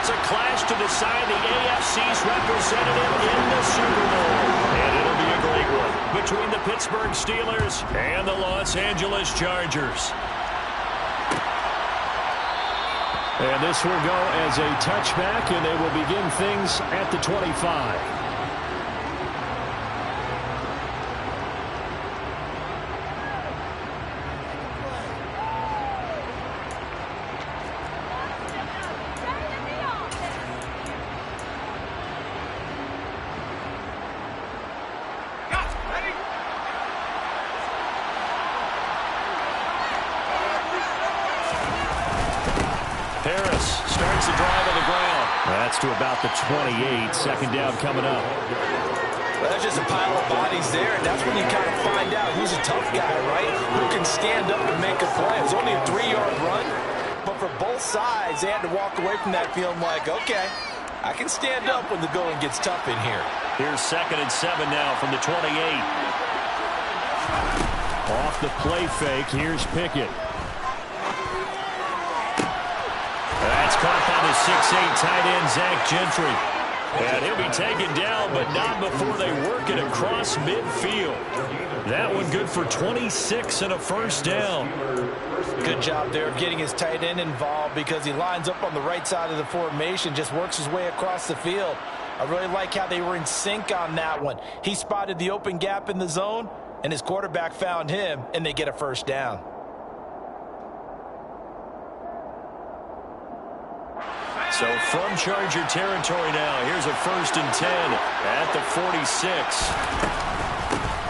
It's a clash to decide the AFC's representative in the Super Bowl. And it'll be a great one between the Pittsburgh Steelers and the Los Angeles Chargers. And this will go as a touchback, and they will begin things at the 25. Harris starts the drive on the ground. That's to about the 28. Second down coming up. Well, there's just a pile of bodies there, and that's when you kind of find out who's a tough guy, right? Who can stand up and make a play. It was only a 3-yard run, but for both sides, they had to walk away from that feeling like, okay, I can stand up when the going gets tough in here. Here's 2nd and 7 now from the 28. Off the play fake, here's Pickett. That's caught by the 6'8" tight end, Zach Gentry. And he'll be taken down, but not before they work it across midfield. That one good for 26 and a first down. Good job there of getting his tight end involved because he lines up on the right side of the formation, just works his way across the field. I really like how they were in sync on that one. He spotted the open gap in the zone, and his quarterback found him, and they get a first down. So from Charger territory now, here's a 1st and 10 at the 46.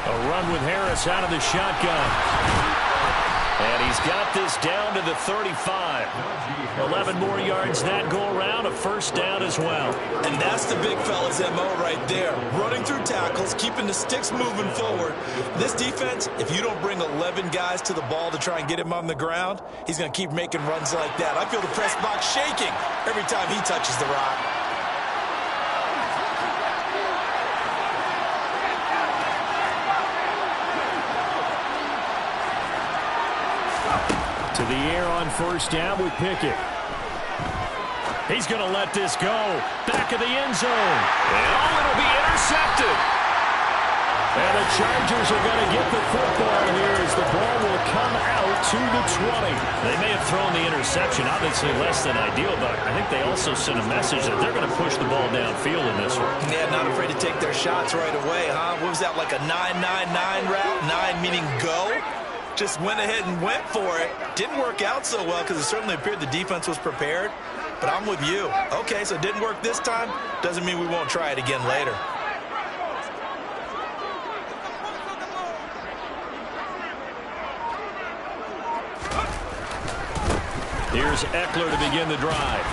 A run with Harris out of the shotgun. And he's got this down to the 35. 11 more yards that go around, a first down as well. And that's the big fella's MO right there. Running through tackles, keeping the sticks moving forward. This defense, if you don't bring 11 guys to the ball to try and get him on the ground, he's going to keep making runs like that. I feel the press box shaking every time he touches the rock. To the air on first down with Pickett. He's going to let this go. Back of the end zone. And it'll be intercepted. And the Chargers are going to get the football here as the ball will come out to the 20. They may have thrown the interception, obviously less than ideal, but I think they also sent a message that they're going to push the ball downfield in this one. Yeah, not afraid to take their shots right away, huh? What was that, like a 9-9-9 route? 9 meaning go? Just went ahead and went for it. Didn't work out so well because it certainly appeared the defense was prepared. But I'm with you. Okay, so it didn't work this time. Doesn't mean we won't try it again later. Here's Eckler to begin the drive.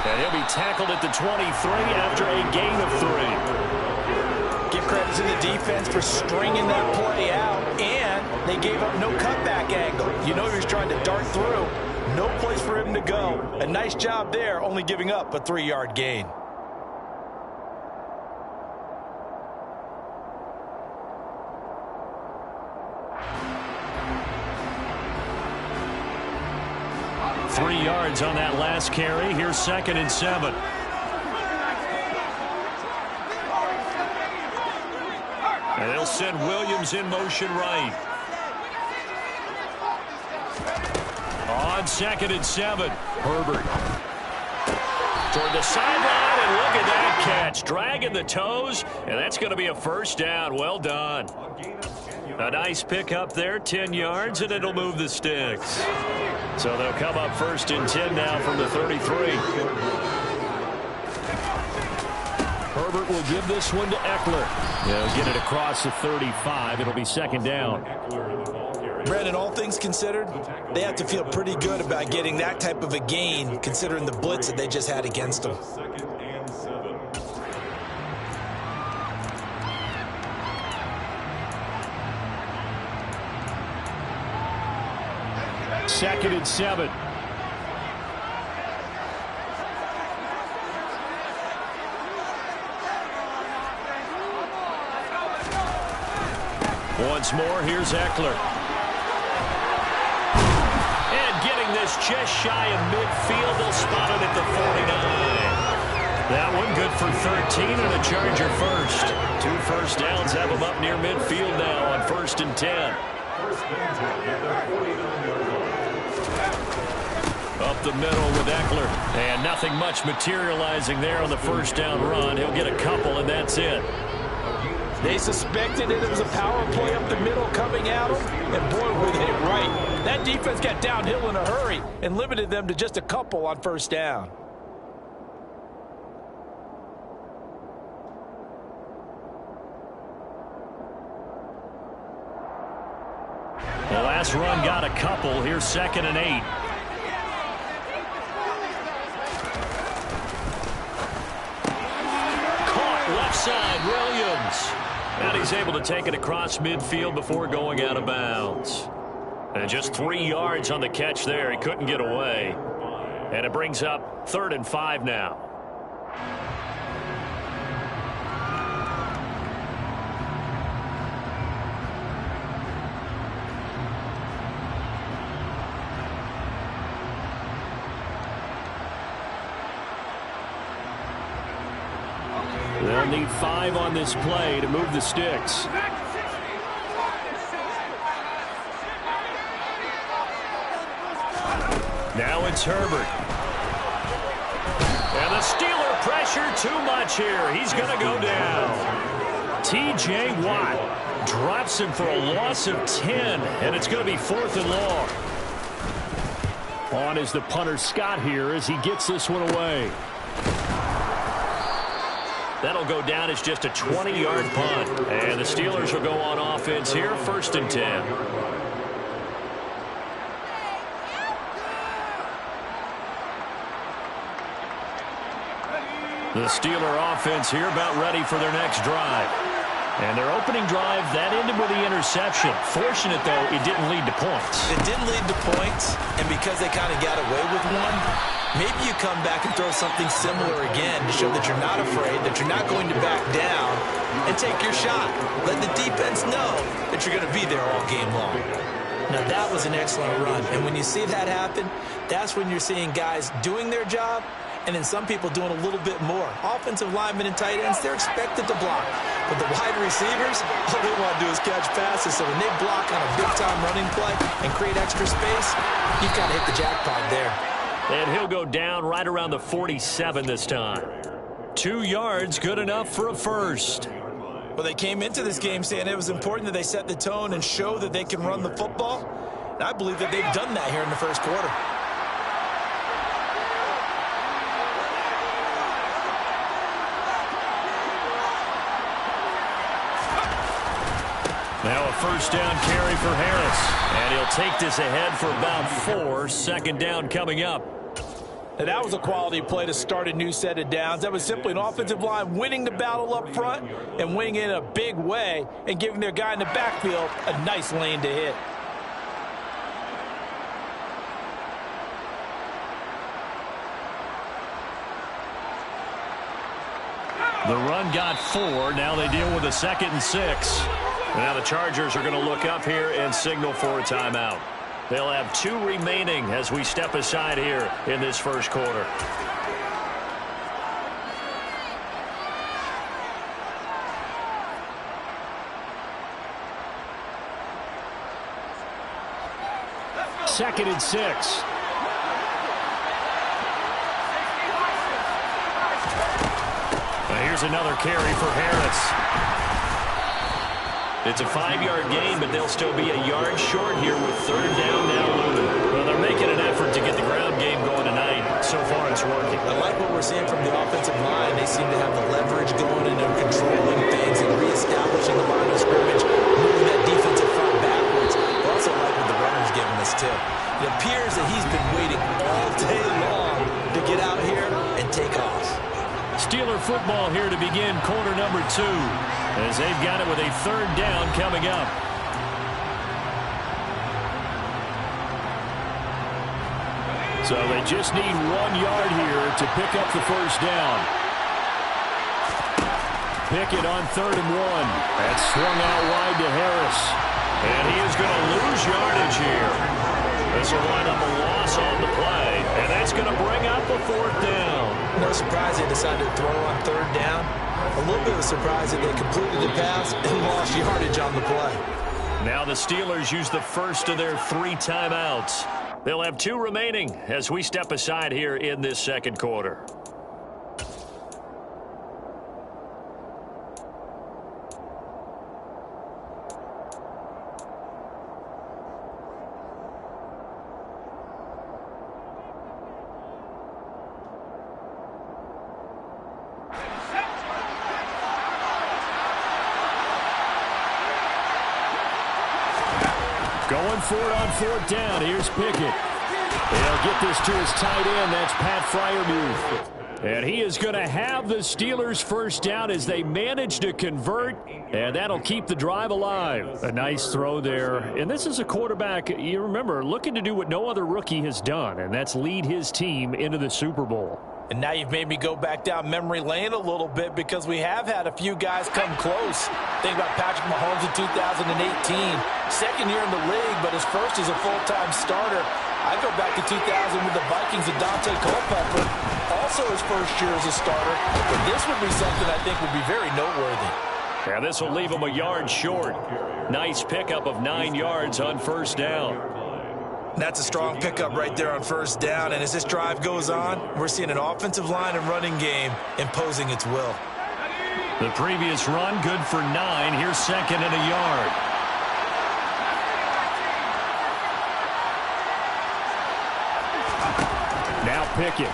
And he'll be tackled at the 23 after a gain of 3. Give credit to the defense for stringing that play out, and they gave up no cutback angle. You know he was trying to dart through. No place for him to go. A nice job there, only giving up a 3-yard gain. Three yards on that last carry. Here's 2nd and 7. And they'll send Williams in motion right. On 2nd and 7. Herbert. Toward the sideline, and look at that catch. Dragging the toes, and that's going to be a first down. Well done. A nice pickup there, 10 yards, and it'll move the sticks. So they'll come up 1st and 10 now from the 33. Herbert will give this one to Eckler. He'll get it across the 35. It'll be 2nd down. Brandon, all things considered, they have to feel pretty good about getting that type of a gain, considering the blitz that they just had against them. Second and 7. Once more, here's Eckler. And getting this just shy of midfield. They'll spot it at the That one good for 13 and a Charger first. 2 first downs have him up near midfield now on 1st and 10. Up the middle with Eckler. And nothing much materializing there on the first down run. He'll get a couple, and that's it. They suspected that it was a power play up the middle coming at them, and boy, were they right. That defense got downhill in a hurry and limited them to just a couple on first down. The last run got a couple. Here's 2nd and 8. Caught left side, Williams. And he's able to take it across midfield before going out of bounds. And just 3 yards on the catch there. He couldn't get away. And it brings up 3rd and 5 now. They'll need 5 on this play to move the sticks. Now it's Herbert. And the Steeler pressure too much here. He's going to go down. T.J. Watt drops him for a loss of 10, and it's going to be 4th and long. On is the punter Scott here as he gets this one away. That'll go down as just a 20-yard punt. And the Steelers will go on offense here, 1st and 10. The Steeler offense here about ready for their next drive. And their opening drive, that ended with the interception. Fortunate, though, it didn't lead to points. It didn't lead to points, and because they kind of got away with one, maybe you come back and throw something similar again to show that you're not afraid, that you're not going to back down, and take your shot. Let the defense know that you're going to be there all game long. Now, that was an excellent run, and when you see that happen, that's when you're seeing guys doing their job, and then some people doing a little bit more. Offensive linemen and tight ends, they're expected to block. But the wide receivers, all they want to do is catch passes. So when they block on a big-time running play and create extra space, you've got to hit the jackpot there. And he'll go down right around the 47 this time. 2 yards, good enough for a first. Well, they came into this game saying it was important that they set the tone and show that they can run the football. And I believe that they've done that here in the first quarter. Now a first down carry for Harris. And he'll take this ahead for about 4. 2nd down coming up. And that was a quality play to start a new set of downs. That was simply an offensive line winning the battle up front and winning it in a big way and giving their guy in the backfield a nice lane to hit. The run got 4. Now they deal with a 2nd and 6. Now the Chargers are going to look up here and signal for a timeout. They'll have 2 remaining as we step aside here in this first quarter. Second and 6. Here's another carry for Harris. It's a 5-yard gain, but they'll still be a yard short here with 3rd down now looming. Well, they're making an effort to get the ground game going tonight. So far, it's working. I like what we're seeing from the offensive line. They seem to have the leverage going and they're controlling things and reestablishing the line of scrimmage, moving that defensive front backwards. I also like what the runner's giving us, too. It appears that he's been waiting all day long to get out here and take off. Steeler football here to begin quarter number 2 as they've got it with a 3rd down coming up. So they just need 1 yard here to pick up the first down. Pickett on 3rd and 1. That's swung out wide to Harris. And he is going to lose yardage here. This will wind up a loss on the play. And that's going to bring up a 4th down. down. No surprise they decided to throw on third down. A little bit of a surprise that they completed the pass and lost yardage on the play. Now the Steelers use the first of their 3 timeouts. They'll have 2 remaining as we step aside here in this second quarter. Going for it on 4th down. Here's Pickett. They'll get this to his tight end. That's Pat Freiermuth. And he is going to have the Steelers first down as they manage to convert. And that'll keep the drive alive. A nice throw there. And this is a quarterback, you remember, looking to do what no other rookie has done. And that's lead his team into the Super Bowl. And now you've made me go back down memory lane a little bit because we have had a few guys come close. Think about Patrick Mahomes in 2018. Second year in the league, but his first as a full-time starter. I go back to 2000 with the Vikings and Dante Culpepper. Also his first year as a starter. But this would be something I think would be very noteworthy. Yeah, this will leave him a yard short. Nice pickup of 9 yards on first down. That's a strong pickup right there on first down. And as this drive goes on, we're seeing an offensive line and running game imposing its will. The previous run, good for 9. Here's second and a yard. Now Pickett.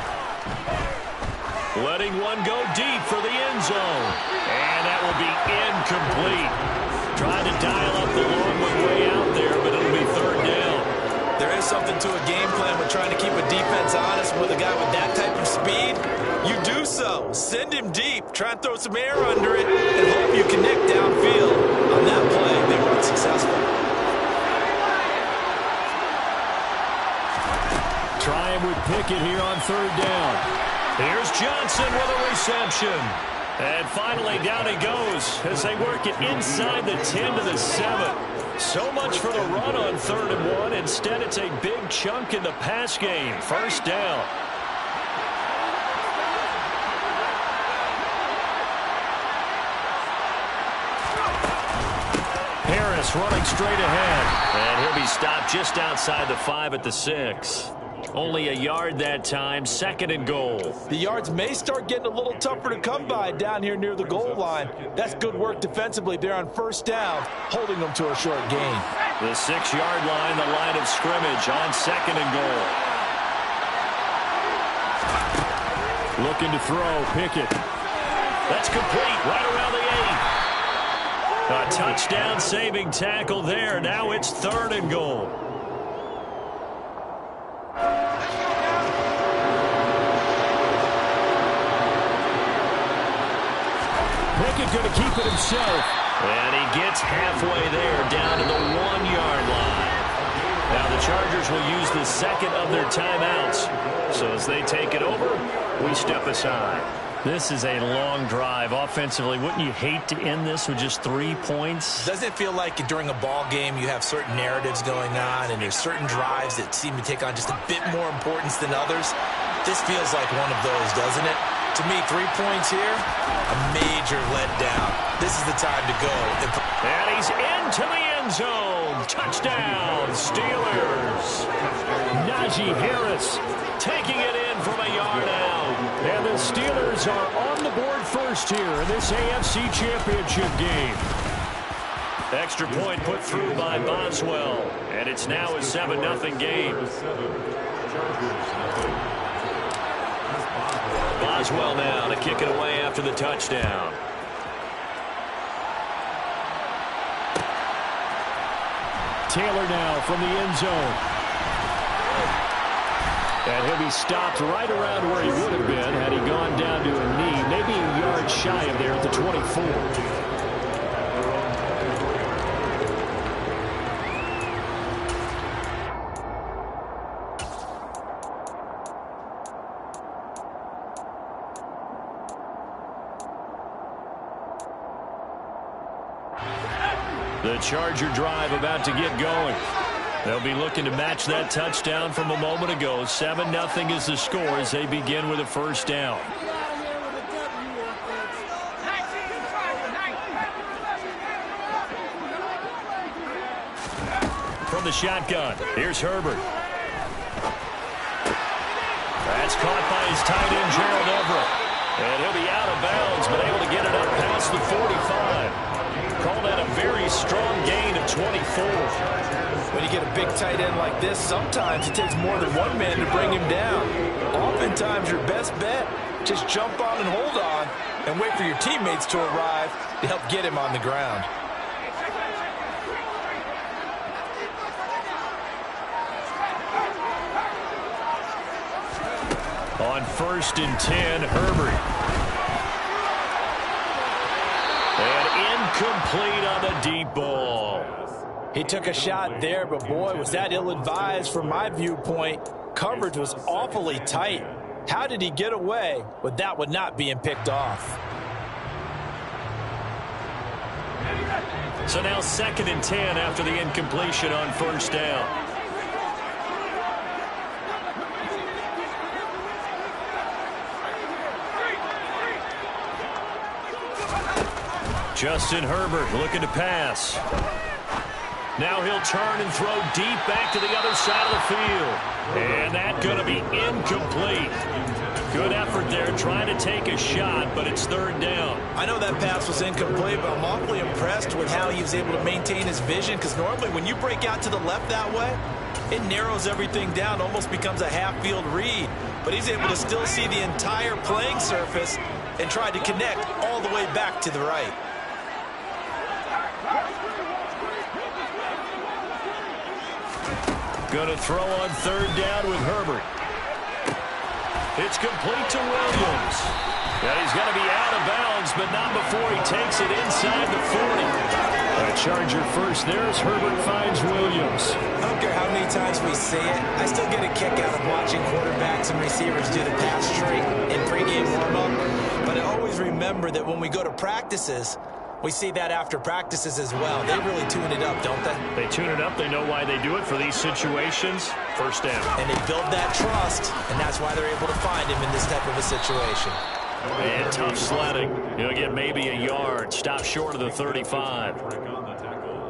Letting one go deep for the end zone. And that will be incomplete. Trying to dial up the long one way out there, but it'll be third down. There is something to a game plan with trying to keep a defense honest with a guy with that type of speed. You do so. Send him deep. Try and throw some air under it and hope you connect downfield. On that play, they were unsuccessful. Trying with Pickett here on third down. Here's Johnson with a reception. And finally down he goes as they work it inside the 10 to the 7. So much for the run on 3rd and 1. Instead, it's a big chunk in the pass game. First down. Harris running straight ahead. And he'll be stopped just outside the 5 at the 6. Only a yard that time, 2nd and goal. The yards may start getting a little tougher to come by down here near the goal line. That's good work defensively there on first down, holding them to a short gain. The 6-yard line, the line of scrimmage on 2nd and goal. Looking to throw, Pickett. That's complete, right around the 8. A touchdown saving tackle there. Now it's 3rd and goal. Pickett going to keep it himself. And he gets halfway there, down to the 1-yard line. Now the Chargers will use the second of their timeouts. So as they take it over, we step aside. This is a long drive offensively. Wouldn't you hate to end this with just 3 points? Doesn't it feel like during a ball game you have certain narratives going on and there's certain drives that seem to take on just a bit more importance than others? This feels like one of those, doesn't it? To me, 3 points here, a major letdown. This is the time to go. And he's into the end zone. Touchdown, Steelers. Najee Harris taking it in from a yard out. And the Steelers are on the board first here in this AFC Championship game. Extra point put through by Boswell. And it's now a 7-0 game. Boswell now to kick it away after the touchdown. Taylor now from the end zone. And he'll be stopped right around where he would have been had he gone down to a knee, maybe a yard shy of there at the 24. The Charger drive about to get going. They'll be looking to match that touchdown from a moment ago. 7-0 is the score as they begin with a first down. From the shotgun, here's Herbert. That's caught by his tight end, Gerald Everett. And he'll be out of bounds, but able to get it up past the 45. Call that a very strong gain of 24. When you get a big tight end like this, sometimes it takes more than one man to bring him down. Oftentimes, your best bet, just jump on and hold on and wait for your teammates to arrive to help get him on the ground. On 1st and 10, Herbert. And incomplete on the deep ball. He took a shot there, but boy, was that ill-advised from my viewpoint. Coverage was awfully tight. How did he get away with that one not being picked off? So now 2nd and 10 after the incompletion on 1st down. Justin Herbert looking to pass. Now he'll turn and throw deep back to the other side of the field. And that's going to be incomplete. Good effort there trying to take a shot, but it's 3rd down. I know that pass was incomplete, but I'm awfully impressed with how he was able to maintain his vision, because normally when you break out to the left that way, it narrows everything down, almost becomes a half-field read. But he's able to still see the entire playing surface and try to connect all the way back to the right. Going to throw on 3rd down with Herbert. It's complete to Williams. And he's going to be out of bounds, but not before he takes it inside the 40. A Charger first there as Herbert finds Williams. I don't care how many times we see it. I still get a kick out of watching quarterbacks and receivers do the pass straight in pregame warm-up. But I always remember that when we go to practices, we see that after practices as well. They really tune it up, don't they? They tune it up. They know why they do it for these situations. 1st down. And they build that trust, and that's why they're able to find him in this type of a situation. And tough sledding. He'll get maybe a yard. Stop short of the 35.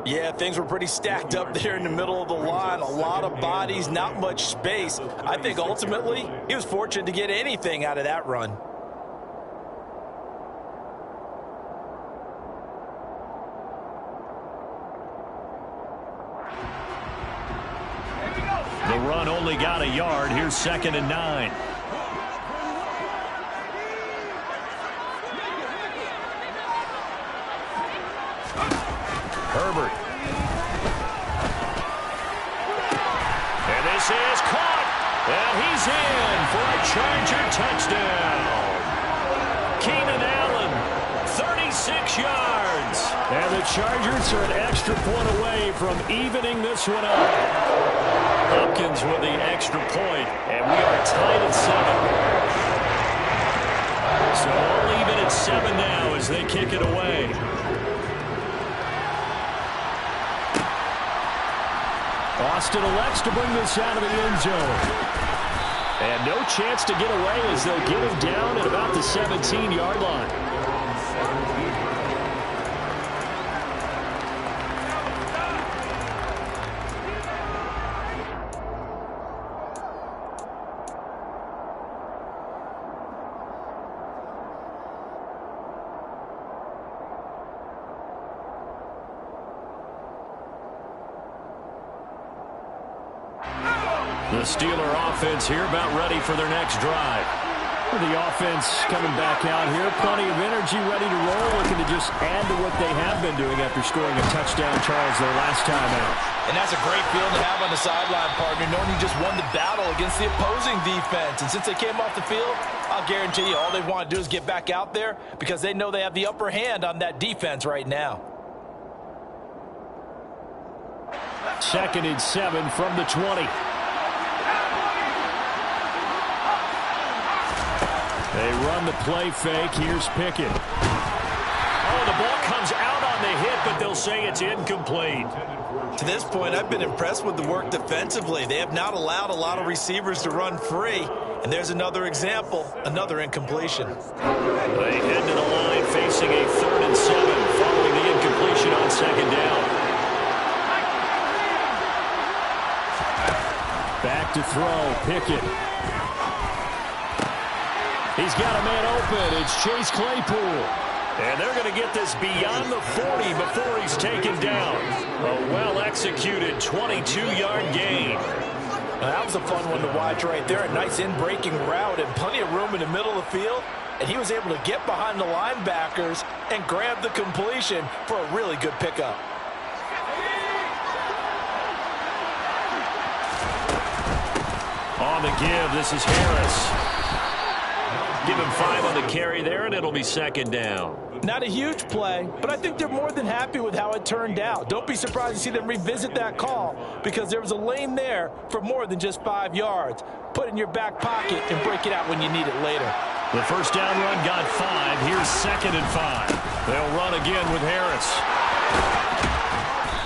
Yeah, things were pretty stacked up there in the middle of the line. A lot of bodies, not much space. I think ultimately he was fortunate to get anything out of that run. The run only got a yard. Here's 2nd and 9. Herbert. And this is caught. And he's in for a Charger touchdown. Keenan Allen, 36 yards. And the Chargers are an extra point away from evening this one up. Hopkins with the extra point, and we are tied at 7. So all even at 7 now as they kick it away. Austin elects to bring this out of the end zone. And no chance to get away as they'll get him down at about the 17-yard line. The Steeler offense here about ready for their next drive. The offense coming back out here. Plenty of energy, ready to roll, looking to just add to what they have been doing after scoring a touchdown, Charles, their last time out. And that's a great feeling to have on the sideline, partner, knowing you just won the battle against the opposing defense. And since they came off the field, I'll guarantee you all they want to do is get back out there because they know they have the upper hand on that defense right now. 2nd and 7 from the 20. They run the play fake. Here's Pickett. Oh, the ball comes out on the hit but they'll say it's incomplete. To this point, I've been impressed with the work defensively. They have not allowed a lot of receivers to run free. And there's another example, another incompletion. They head to the line facing a 3rd and 7 following the incompletion on 2nd down. Back to throw, Pickett. He's got a man open. It's Chase Claypool. And they're going to get this beyond the 40 before he's taken down. A well-executed 22-yard gain. Now, that was a fun one to watch right there. A nice in-breaking route and plenty of room in the middle of the field. And he was able to get behind the linebackers and grab the completion for a really good pickup. On the give, this is Harris. Give him 5 on the carry there, and it'll be 2nd down. Not a huge play, but I think they're more than happy with how it turned out. Don't be surprised to see them revisit that call because there was a lane there for more than just 5 yards. Put it in your back pocket and break it out when you need it later. The first down run got 5. Here's 2nd and 5. They'll run again with Harris.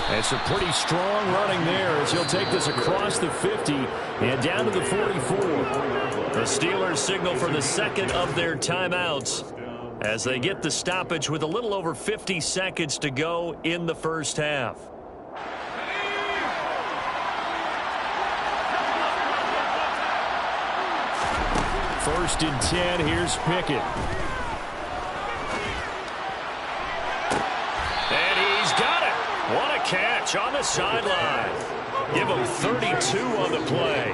It's a pretty strong running there as he'll take this across the 50 and down to the 44. The Steelers signal for the 2nd of their timeouts as they get the stoppage with a little over 50 seconds to go in the first half. First and 10, here's Pickett. And he's got it. What a catch on the sideline. Give him 32 on the play.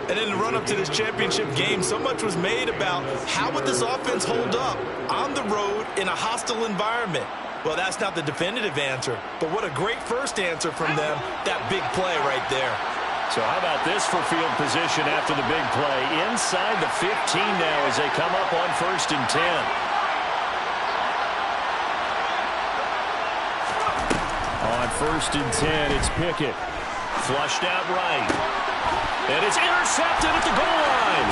And in the run-up to this championship game, so much was made about how would this offense hold up on the road in a hostile environment. Well, that's not the definitive answer, but what a great first answer from them, that big play right there. So how about this for field position after the big play? Inside the 15 now as they come up on 1st and 10. On 1st and 10, it's Pickett. Flushed out right. And it's intercepted at the goal line.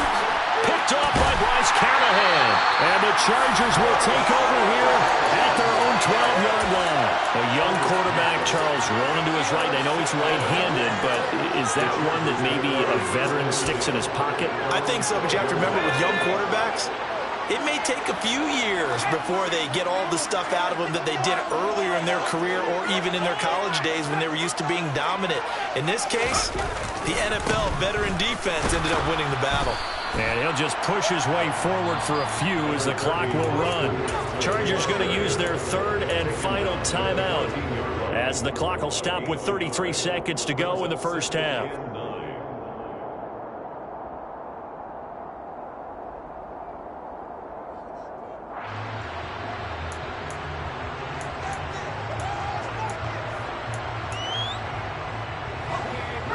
Picked off by Bryce Callahan. And the Chargers will take over here at their own 12-yard line. A young quarterback, Charles, rolling to his right. I know he's right-handed, but is that one that maybe a veteran sticks in his pocket? I think so, but you have to remember with young quarterbacks, it may take a few years before they get all the stuff out of them that they did earlier in their career or even in their college days when they were used to being dominant. In this case, the NFL veteran defense ended up winning the battle. And he'll just push his way forward for a few as the clock will run. Chargers going to use their 3rd and final timeout as the clock will stop with 33 seconds to go in the first half.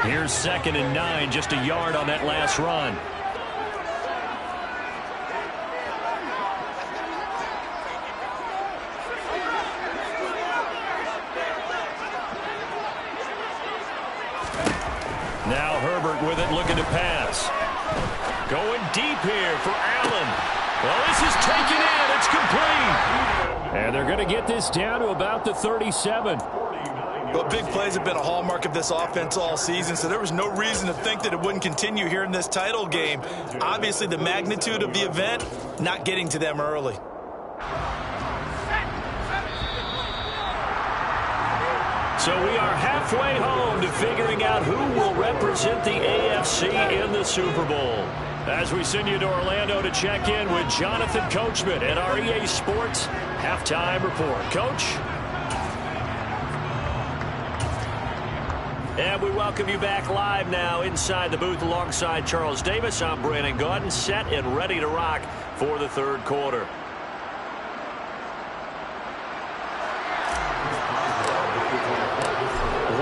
Here's 2nd and 9, just a yard on that last run. Now Herbert with it, looking to pass. Going deep here for Allen. Well, this is taken in. It's complete. And they're going to get this down to about the 37. Well, big plays have been a hallmark of this offense all season, so there was no reason to think that it wouldn't continue here in this title game. Obviously, the magnitude of the event not getting to them early. So we are halfway home to figuring out who will represent the AFC in the Super Bowl. As we send you to Orlando to check in with Jonathan Coachman at our EA Sports Halftime Report. Coach? And we welcome you back live now inside the booth alongside Charles Davis. I'm Brandon Gaudin, set and ready to rock for the 3rd quarter.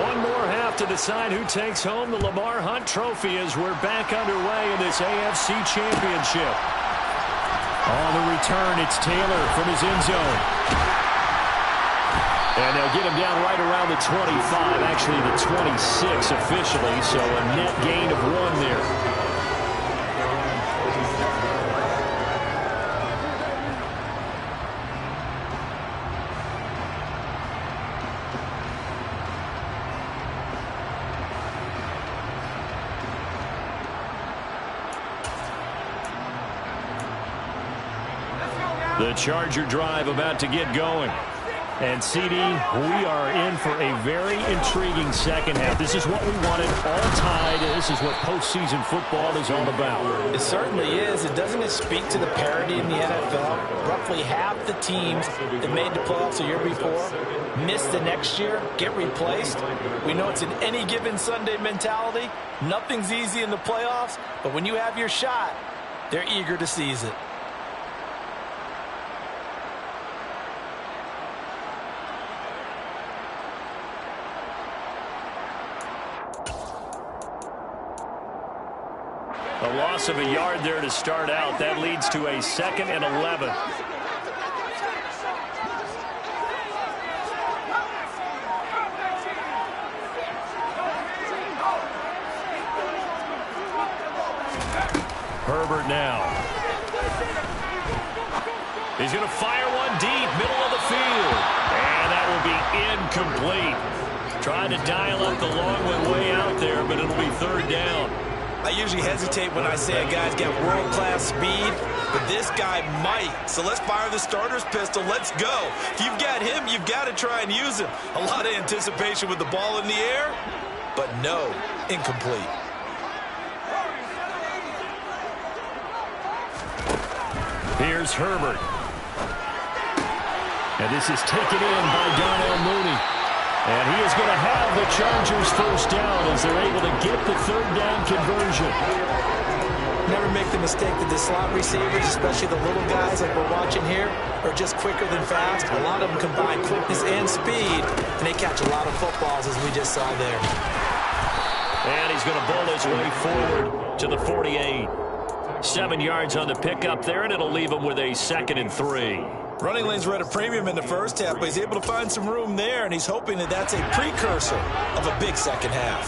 One more half to decide who takes home the Lamar Hunt Trophy as we're back underway in this AFC Championship. On the return, it's Taylor from his end zone. And they'll get him down right around the 25, actually the 26 officially, so a net gain of 1 there. The Charger drive about to get going. And, CD, we are in for a very intriguing second half. This is what we wanted, all tied. This is what postseason football is all about. It certainly is. Doesn't it speak to the parity in the NFL? Roughly half the teams that made the playoffs the year before miss the next year, get replaced. We know it's an any given Sunday mentality. Nothing's easy in the playoffs, but when you have your shot, they're eager to seize it. A loss of a yard there to start out. That leads to a 2nd and 11. Herbert now. He's going to fire one deep, middle of the field. And that will be incomplete. Trying to dial up the long one way out there, but it'll be 3rd down. I usually hesitate when I say a guy's got world-class speed, but this guy might. So let's fire the starter's pistol. Let's go. If you've got him, you've got to try and use him. A lot of anticipation with the ball in the air, but no, incomplete. Here's Herbert. And this is taken in by Darnell Mooney. And he is going to have the Chargers 1st down as they're able to get the 3rd down conversion. Never make the mistake that the slot receivers, especially the little guys like we're watching here, are just quicker than fast. A lot of them combine quickness and speed, and they catch a lot of footballs, as we just saw there. And he's going to bowl his way forward to the 48. 7 yards on the pickup there, and it'll leave him with a 2nd and 3. Running lanes were at a premium in the first half, but he's able to find some room there, and he's hoping that that's a precursor of a big second half.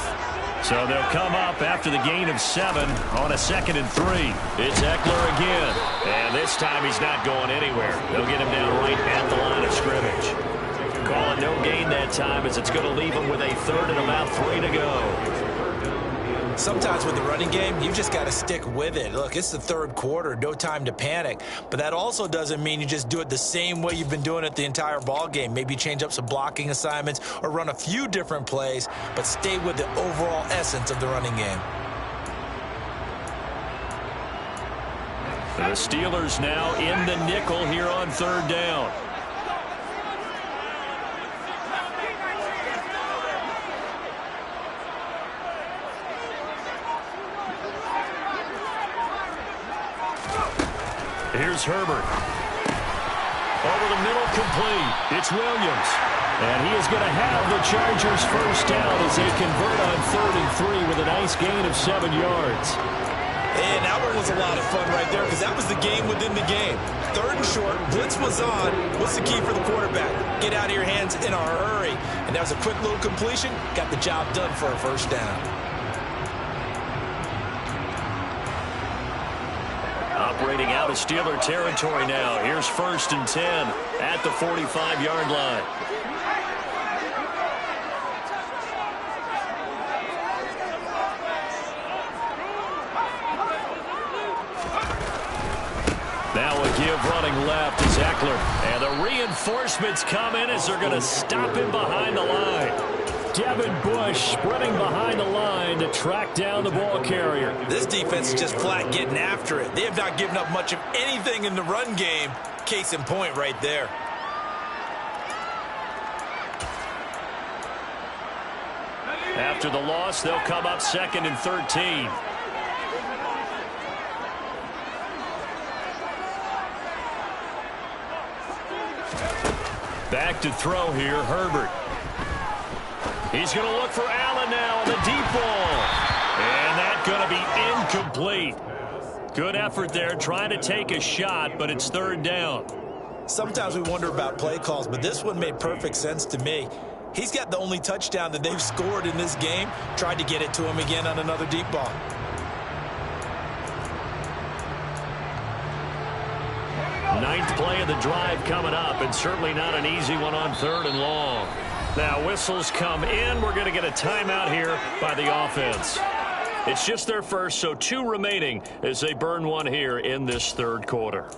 So they'll come up after the gain of 7 on a 2nd and 3. It's Eckler again, and this time he's not going anywhere. They'll get him down right at the line of scrimmage. Calling no gain that time as it's going to leave him with a 3rd and about 3 to go. Sometimes with the running game, you've just got to stick with it. Look, it's the 3rd quarter, no time to panic. But that also doesn't mean you just do it the same way you've been doing it the entire ball game. Maybe change up some blocking assignments or run a few different plays, but stay with the overall essence of the running game. The Steelers now in the nickel here on 3rd down. Here's Herbert. Over the middle, complete. It's Williams. And he is going to have the Chargers 1st down as they convert on 3rd and 3 with a nice gain of 7 yards. And that one was a lot of fun right there because that was the game within the game. 3rd and short, blitz was on. What's the key for the quarterback? Get out of your hands in a hurry. And that was a quick little completion. Got the job done for a 1st down. Operating out of Steeler territory now. Here's 1st and 10 at the 45-yard line. Now a give running left is Eckler. And the reinforcements come in as they're going to stop him behind the line. Devin Bush running behind the line to track down the ball carrier. This defense is just flat getting after it. They have not given up much of anything in the run game. Case in point right there. After the loss, they'll come up 2nd and 13. Back to throw here, Herbert. He's going to look for Allen now on the deep ball. And that's going to be incomplete. Good effort there, trying to take a shot, but it's 3rd down. Sometimes we wonder about play calls, but this one made perfect sense to me. He's got the only touchdown that they've scored in this game. Tried to get it to him again on another deep ball. Ninth play of the drive coming up, and certainly not an easy one on 3rd and long. Now whistles come in. We're going to get a timeout here by the offense. It's just their first, so 2 remaining as they burn one here in this 3rd quarter.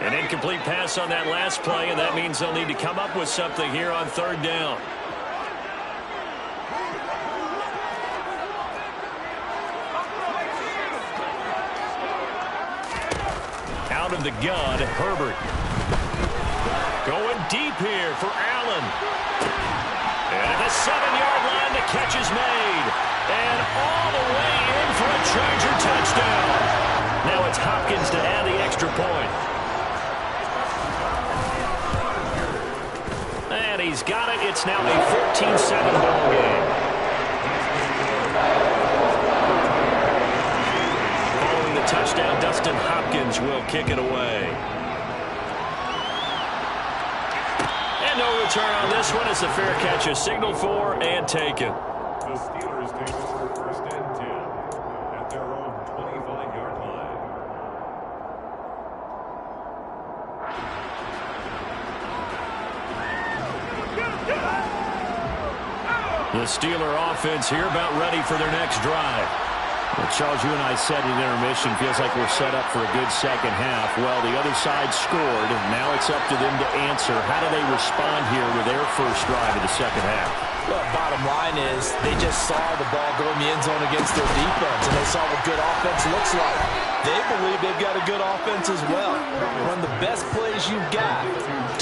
An incomplete pass on that last play, and that means they'll need to come up with something here on third down. Out of the gun, Herbert. Going deep here for Allen. And at the 7-yard line, the catch is made. And all the way in for a Charger touchdown. Now it's Hopkins to add the extra point. And he's got it. It's now a 14-7 ball game. Following the touchdown, Dustin Hopkins will kick it away. And no return on this one as the fair catch is signaled for and taken. The Steelers take over first and 10 at their own 25-yard line. The Steeler offense here about ready for their next drive. Well, Charles, you and I said in intermission, feels like we're set up for a good second half. Well, the other side scored, and now it's up to them to answer. How do they respond here with their first drive of the second half? Well, bottom line is they just saw the ball go in the end zone against their defense, and they saw what good offense looks like. They believe they've got a good offense as well. Run the best plays you've got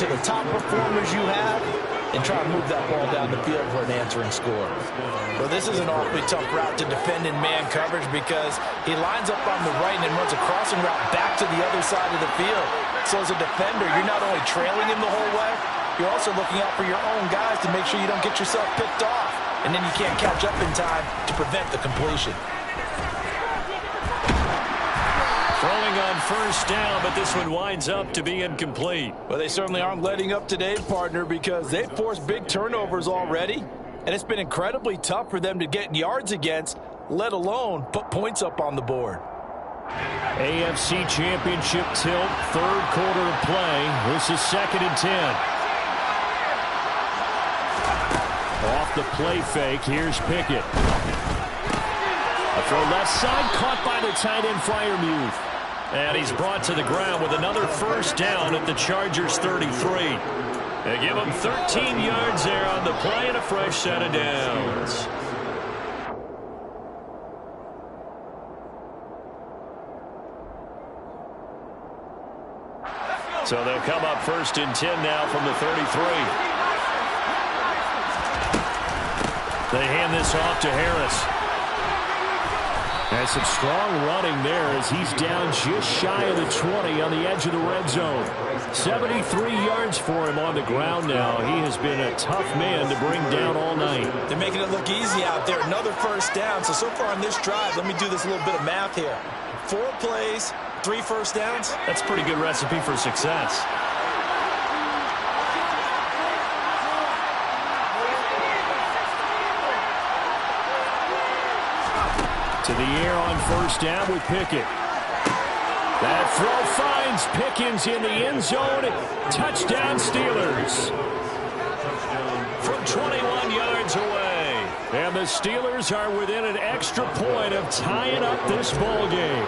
to the top performers you have, and try to move that ball down the field for an answering score. Well, this is an awfully tough route to defend in man coverage because he lines up on the right and then runs a crossing route back to the other side of the field. So as a defender, you're not only trailing him the whole way, you're also looking out for your own guys to make sure you don't get yourself picked off. And then you can't catch up in time to prevent the completion. Throwing on first down, but this one winds up to be incomplete. Well, they certainly aren't letting up today, partner, because they've forced big turnovers already, and it's been incredibly tough for them to get yards against, let alone put points up on the board. AFC Championship tilt, third quarter of play. This is 2nd and 10. Off the play fake, here's Pickett. A throw left side, caught by the tight end Freiermuth. And he's brought to the ground with another first down at the Chargers' 33. They give him 13 yards there on the play and a fresh set of downs. So they'll come up 1st and 10 now from the 33. They hand this off to Harris. And some strong running there as he's down just shy of the 20 on the edge of the red zone. 73 yards for him on the ground now. He has been a tough man to bring down all night. They're making it look easy out there. Another first down. So far on this drive, let me do this little bit of math here. 4 plays, 3 first downs. That's a pretty good recipe for success. To the air on first down with Pickett. That throw finds Pickens in the end zone. Touchdown Steelers. From 21 yards away. And the Steelers are within an extra point of tying up this ball game.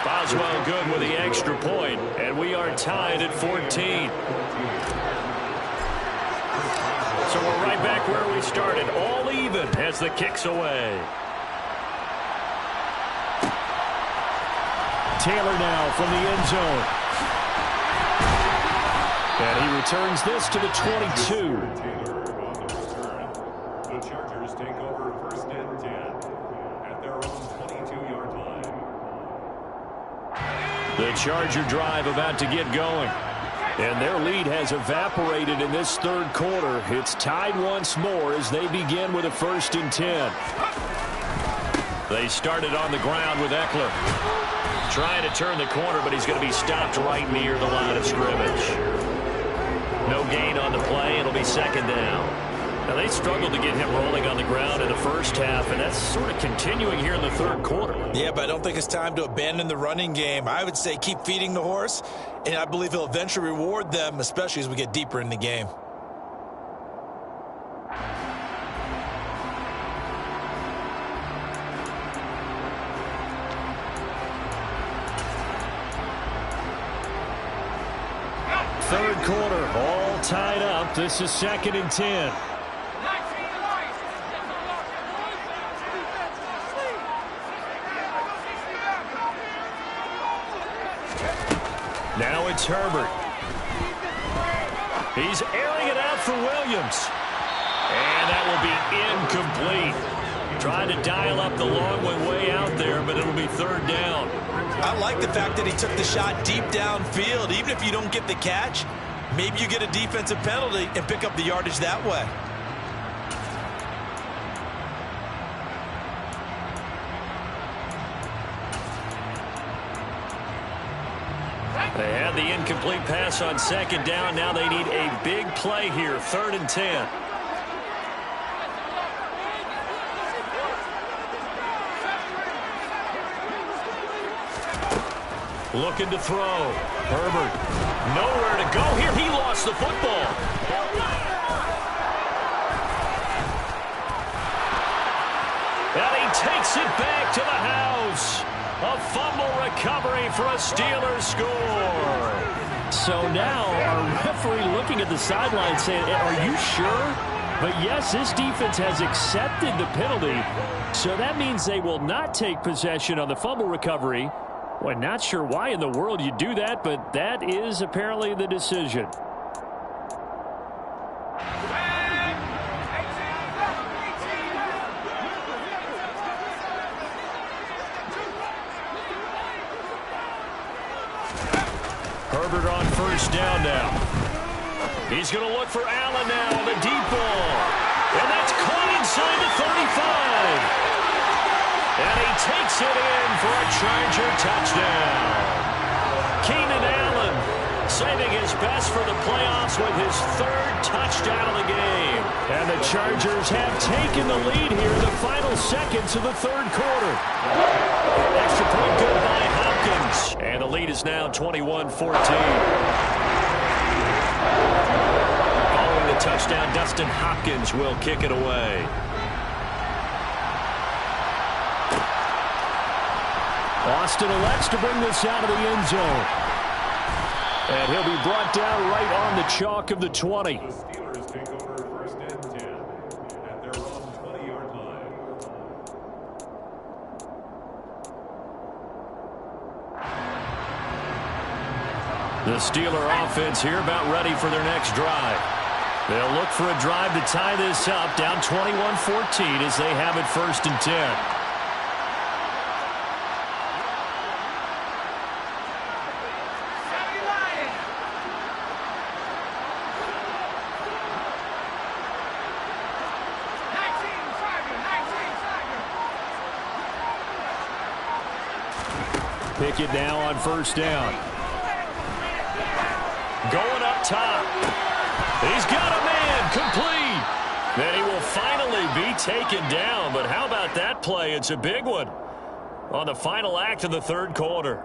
Boswell good with the extra point, and we are tied at 14. So we're right back where we started, all even as the kick's away. Taylor now from the end zone. And he returns this to the 22. The Chargers take over 1st and 10 at their own 22-yard line. The Charger drive about to get going. And their lead has evaporated in this third quarter. It's tied once more as they begin with a 1st and 10. They started on the ground with Eckler. Trying to turn the corner, but he's going to be stopped right near the line of scrimmage. No gain on the play. It'll be 2nd down. Now, they struggled to get him rolling on the ground in the first half, and that's sort of continuing here in the third quarter. Yeah, but I don't think it's time to abandon the running game. I would say keep feeding the horse, and I believe he'll eventually reward them, especially as we get deeper in the game. quarter, all tied up. This is 2nd and 10. Now it's Herbert. He's airing it out for Williams. And that will be incomplete. Trying to dial up the long one way out there, but it'll be 3rd down. I like the fact that he took the shot deep downfield. Even if you don't get the catch, maybe you get a defensive penalty and pick up the yardage that way. They had the incomplete pass on 2nd down. Now they need a big play here, 3rd and 10. Looking to throw. Herbert, nowhere to go here. He lost the football. And he takes it back to the house. A fumble recovery for a Steelers score. So now our referee looking at the sideline saying, are you sure? But yes, this defense has accepted the penalty. So that means they will not take possession on the fumble recovery. Well, not sure why in the world you do that, but that is apparently the decision. Herbert on 1st down now. He's going to look for Allen now on the deep ball. And that's caught inside the 35. And he takes it in for a Charger touchdown. Keenan Allen saving his best for the playoffs with his 3rd touchdown of the game. And the Chargers have taken the lead here in the final seconds of the 3rd quarter. Extra point good by Hopkins. And the lead is now 21-14. Following the touchdown, Dustin Hopkins will kick it away. Austin elects to bring this out of the end zone. And he'll be brought down right on the chalk of the 20. The Steelers take over 1st and 10 at their own 20-yard line. The Steeler offense here about ready for their next drive. They'll look for a drive to tie this up, down 21-14 as they have it 1st and 10. Pickett now on 1st down. Going up top. He's got a man complete. Then he will finally be taken down. But how about that play? It's a big one on the final act of the 3rd quarter.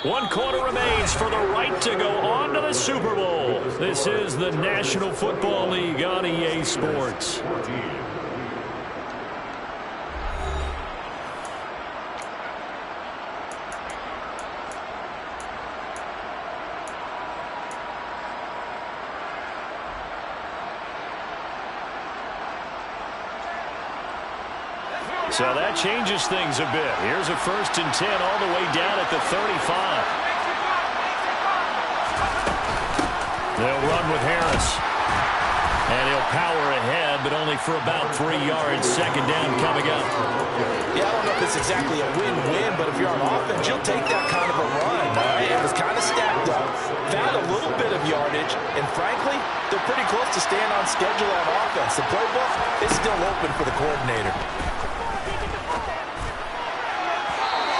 One quarter remains for the right to go on to the Super Bowl. This is the National Football League on EA Sports. So that changes things a bit. Here's a 1st and 10 all the way down at the 35. They'll run with Harris. And he'll power ahead, but only for about 3 yards. 2nd down coming up. Yeah, I don't know if it's exactly a win-win, but if you're on offense, you'll take that kind of a run. Right? It was kind of stacked up, found a little bit of yardage, and frankly, they're pretty close to staying on schedule on offense. The playbook is still open for the coordinator.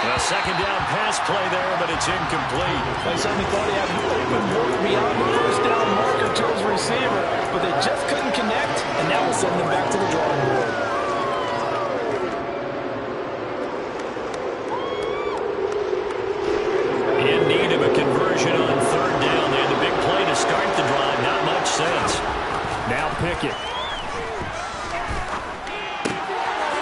A 2nd down pass play there, but it's incomplete. They certainly thought he had open work beyond the 1st down marker to his receiver, but they just couldn't connect, and that will send them back to the drawing board. In need of a conversion on 3rd down. They had the big play to start the drive. Not much sense. Now Pickett.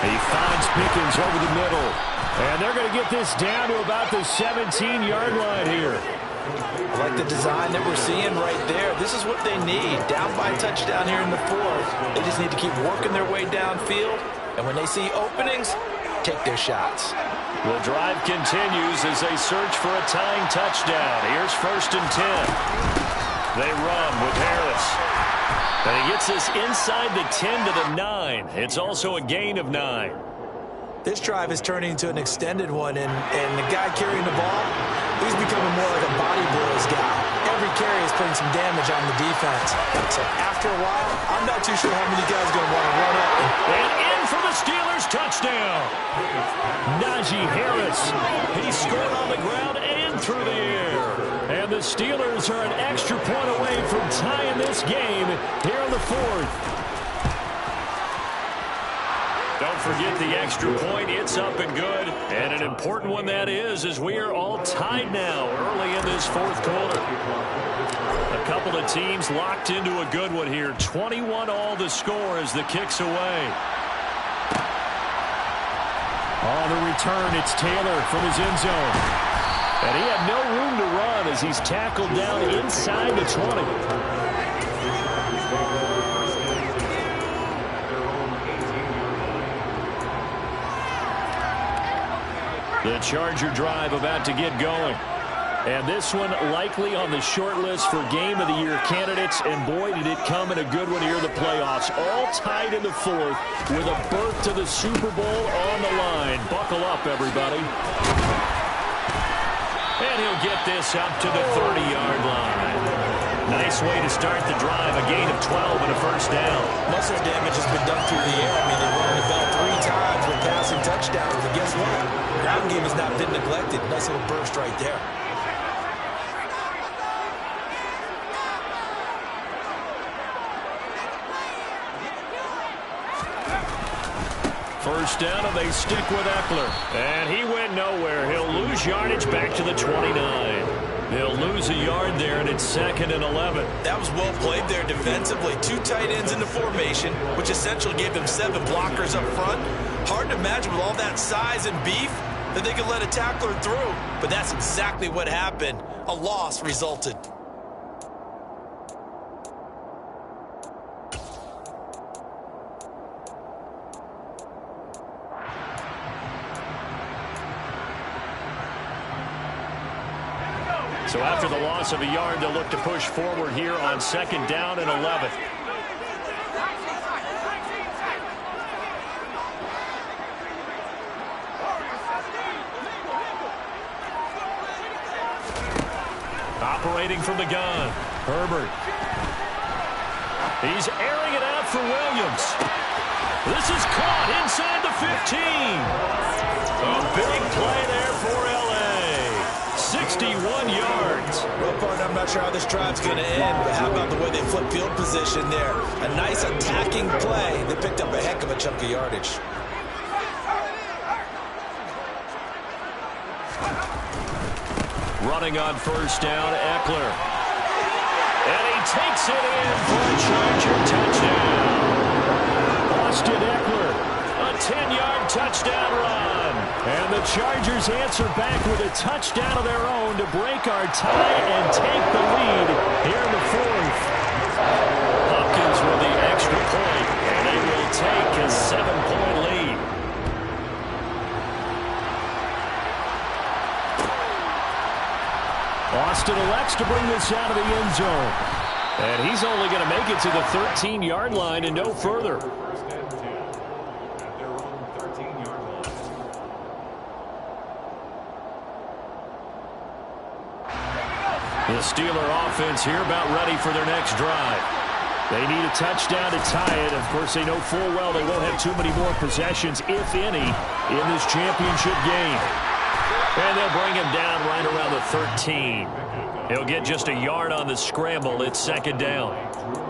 He finds Pickens over the middle. And they're going to get this down to about the 17-yard line here. I like the design that we're seeing right there. This is what they need. Down by a touchdown here in the fourth. They just need to keep working their way downfield. And when they see openings, take their shots. The drive continues as they search for a tying touchdown. Here's 1st and 10. They run with Harris. And he gets this inside the 10 to the 9. It's also a gain of 9. This drive is turning into an extended one, and the guy carrying the ball, he's becoming more like a body blows guy. Every carry is putting some damage on the defense. So after a while, I'm not too sure how many guys are going to want to run up. And in for the Steelers, touchdown. Najee Harris. He scored on the ground and through the air. And the Steelers are an extra point away from tying this game here in the fourth. Don't forget the extra point. It's up and good. And an important one that is, as we are all tied now early in this fourth quarter. A couple of teams locked into a good one here. 21-all the score as the kick's away. On the return, it's Taylor from his end zone. And he had no room to run as he's tackled down inside the 20. The Charger drive about to get going. And this one likely on the short list for Game of the Year candidates. And boy, did it come in a good one here in the playoffs. All tied in the fourth with a berth to the Super Bowl on the line. Buckle up, everybody. And he'll get this up to the 30-yard line. Nice way to start the drive. A gain of 12 and a first down. Muscle damage has been done through the air. I mean, they run the bell 3 times with passing touchdowns. But guess what? Ground game has not been neglected. Nice little burst right there. First down, and they stick with Eckler. And he went nowhere. He'll lose yardage back to the 29. They'll lose a yard there, and it's 2nd and 11. That was well played there defensively. 2 tight ends in the formation, which essentially gave them 7 blockers up front. Hard to imagine with all that size and beef that they could let a tackler through. But that's exactly what happened. A loss resulted. So after the loss of a yard, they'll look to push forward here on 2nd down and 11. Operating from the gun, Herbert. He's airing it out for Williams. This is caught inside the 15. A big play there for L.A. 61 yards. Well, partner, I'm not sure how this drive's going to end, but how about the way they flip field position there? A nice attacking play. They picked up a heck of a chunk of yardage. Running on first down, Eckler. And he takes it in for a Charger touchdown. Austin Eckler, a 10-yard touchdown run. And the Chargers answer back with a touchdown of their own to break our tie and take the lead here in the fourth. Hopkins with the extra point, and they will take a 7-point lead. Austin elects to bring this out of the end zone. And he's only going to make it to the 13-yard line and no further. First and 10 at their own 13-yard line. The Steeler offense here about ready for their next drive. They need a touchdown to tie it. Of course, they know full well they won't have too many more possessions, if any, in this championship game. And they'll bring him down right around the 13. He'll get just a yard on the scramble. It's 2nd down.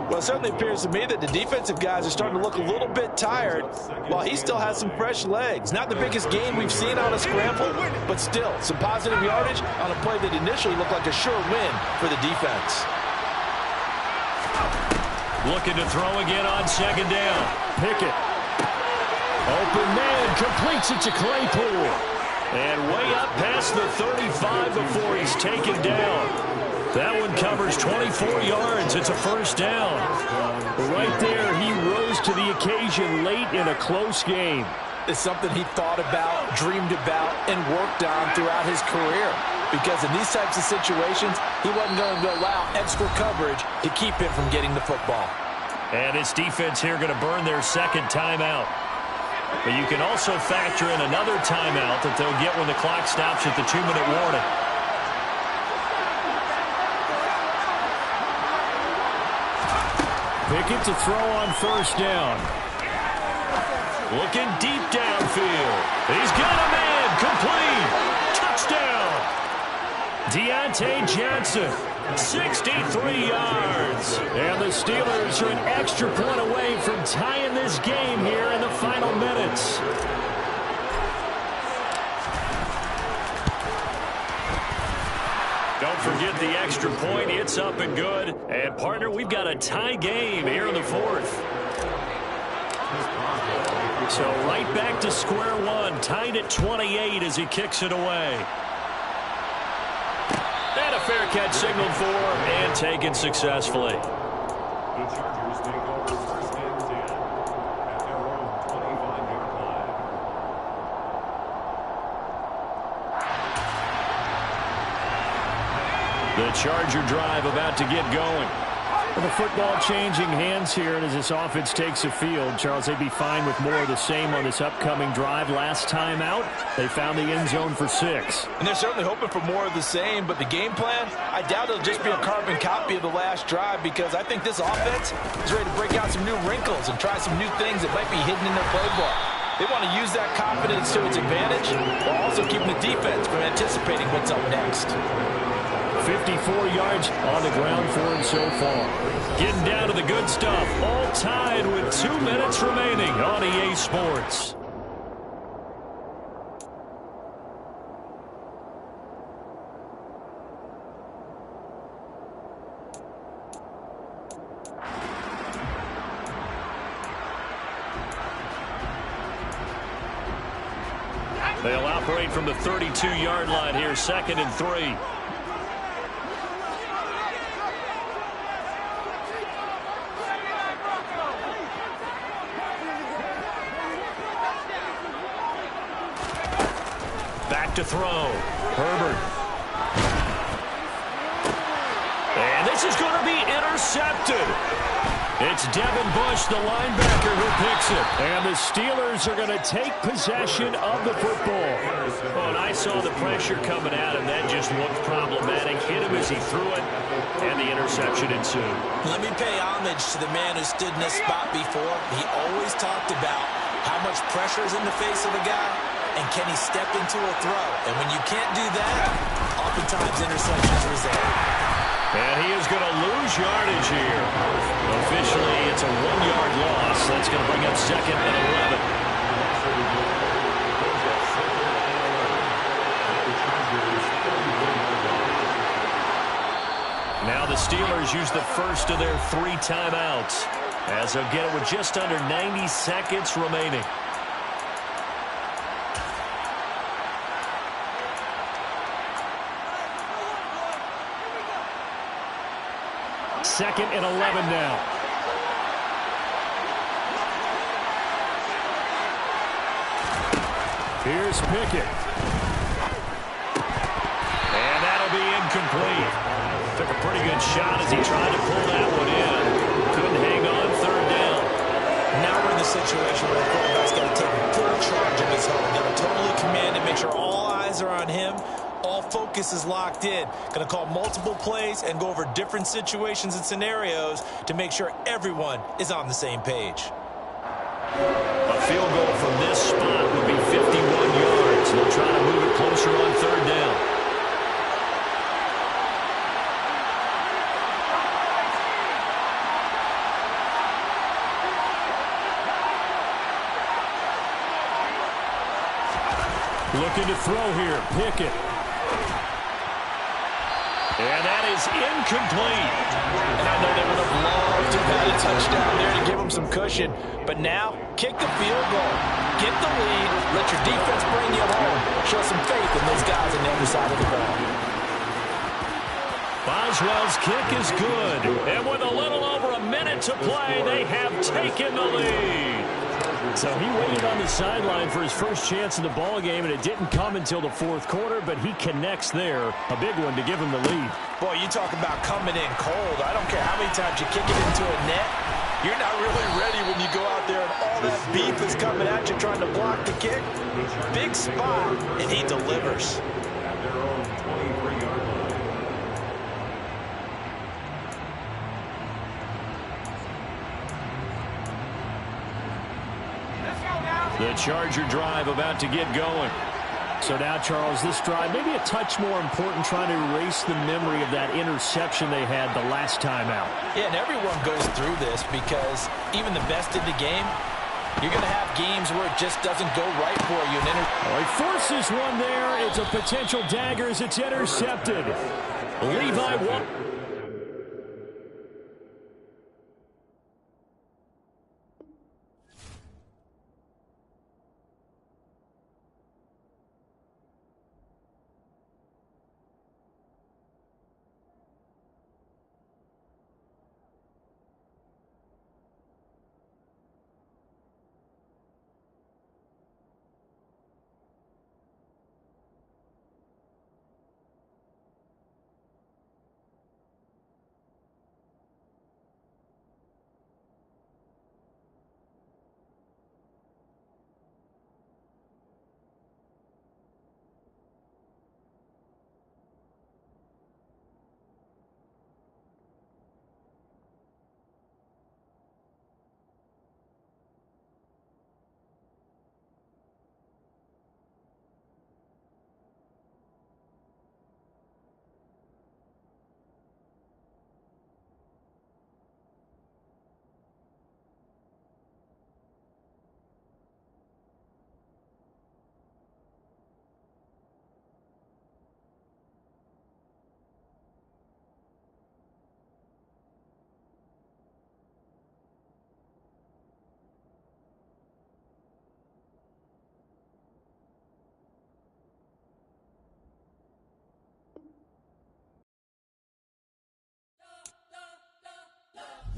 Well, it certainly appears to me that the defensive guys are starting to look a little bit tired while he still has some fresh legs. Not the biggest gain we've seen on a scramble, but still some positive yardage on a play that initially looked like a sure win for the defense. Looking to throw again on 2nd down. Pickett. Open man, completes it to Claypool. And way up past the 35 before he's taken down. That one covers 24 yards. It's a first down. Right there, he rose to the occasion late in a close game. It's something he thought about, dreamed about, and worked on throughout his career. Because in these types of situations, he wasn't going to allow extra coverage to keep him from getting the football. And his defense here going to burn their second timeout. But you can also factor in another timeout that they'll get when the clock stops at the 2-minute warning. Pickett to throw on first down. Looking deep downfield. He's got a man. Complete. Touchdown. Deontay Johnson, 63 yards. And the Steelers are an extra point away from tying this game here in the final minutes. Don't forget the extra point. It's up and good. And, partner, we've got a tie game here in the fourth. So right back to square one. Tied at 28 as he kicks it away. And a fair catch signaled for and taken successfully. The Chargers take over first and 10 at their own 25-yard line. The Charger drive about to get going. The football changing hands here, and as this offense takes the field, Charles, they'd be fine with more of the same on this upcoming drive. Last time out, they found the end zone for 6. And they're certainly hoping for more of the same, but the game plan, I doubt it'll just be a carbon copy of the last drive, because I think this offense is ready to break out some new wrinkles and try some new things that might be hidden in their playbook. They want to use that confidence to its advantage while also keeping the defense from anticipating what's up next. 54 yards on the ground for him so far. Getting down to the good stuff. All tied with 2 minutes remaining on EA Sports. They'll operate from the 32-yard line here, 2nd and 3. Back to throw. Herbert. And this is going to be intercepted. It's Devin Bush, the linebacker, who picks it. And the Steelers are going to take possession of the football. Oh, and I saw the pressure coming at him. That just looked problematic. Hit him as he threw it, and the interception ensued. Let me pay homage to the man who stood in this spot before. He always talked about how much pressure is in the face of a guy, and can he step into a throw. And when you can't do that, oftentimes interceptions result. And he is going to lose yardage here. Officially, it's a 1-yard loss. That's going to bring up 2nd and 11. Now the Steelers use the first of their 3 timeouts, as they'll get it with just under 90 seconds remaining. Second and 11 now. Here's Pickett. And that'll be incomplete. Took a pretty good shot as he tried to pull that one in. Couldn't hang on 3rd down. Now we're in the situation where the quarterback's got to take full charge of his home. Got to totally command and make sure all eyes are on him. All focus is locked in. Going to call multiple plays and go over different situations and scenarios to make sure everyone is on the same page. A field goal from this spot would be 51 yards. They'll try to move it closer on 3rd down. Looking to throw here. Pickett. And that is incomplete. And I know they would have loved to have had a touchdown there to give them some cushion. But now, kick the field goal. Get the lead. Let your defense bring you home. Show some faith in those guys on the other side of the ball. Boswell's kick is good. And with a little over a minute to play, they have taken the lead. So he waited on the sideline for his first chance in the ball game, and it didn't come until the fourth quarter, but he connects there. A big one to give him the lead. Boy, you talk about coming in cold. I don't care how many times you kick it into a net. You're not really ready when you go out there and all that beef is coming at you trying to block the kick. Big spot, and he delivers. At their own 23-yard line. The Charger drive about to get going. So now, Charles, this drive maybe a touch more important, trying to erase the memory of that interception they had the last time out. Yeah, and everyone goes through this because even the best in the game, you're going to have games where it just doesn't go right for you. He forces one there. It's a potential dagger as it's intercepted. Levi won.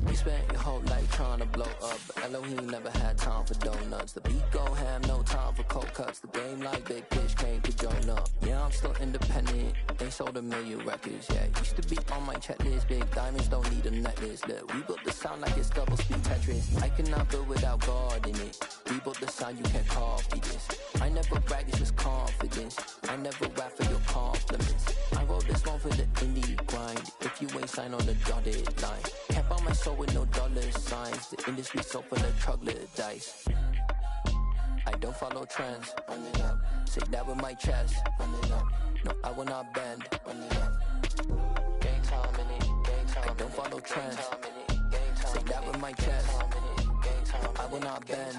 You spent your whole life trying to blow up, but Elohim never had time for donuts. The beat go ham, no time for cold cuts. The game like Big Fish came to join up. Yeah, I'm still independent. They sold 1 million records, yeah. Used to be on my checklist. Big diamonds don't need a necklace. Look, we built the sound like it's double speed Tetris. I cannot build without God in it. We built the sound, you can't copy this. I never brag, it's just confidence. I never rap for your compliments. I wrote this one for the indie grind. If you ain't signed on the dotted line, can't buy my soul with no dollar signs. The industry so full of troglodytes. I don't follow trends. Run it up. Say that with my chest. Run it up. No, I will not bend. Run it up. Game time in it. Game time. I don't follow trends. Say that with my chest. No, I will not bend.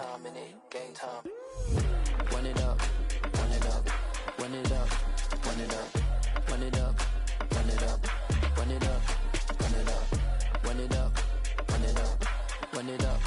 Game time. Run it up. Run it up. Run it up. Run it up. Run it up. Run it up. Run it up. Run it up. Run it up. Run it up. Run it up.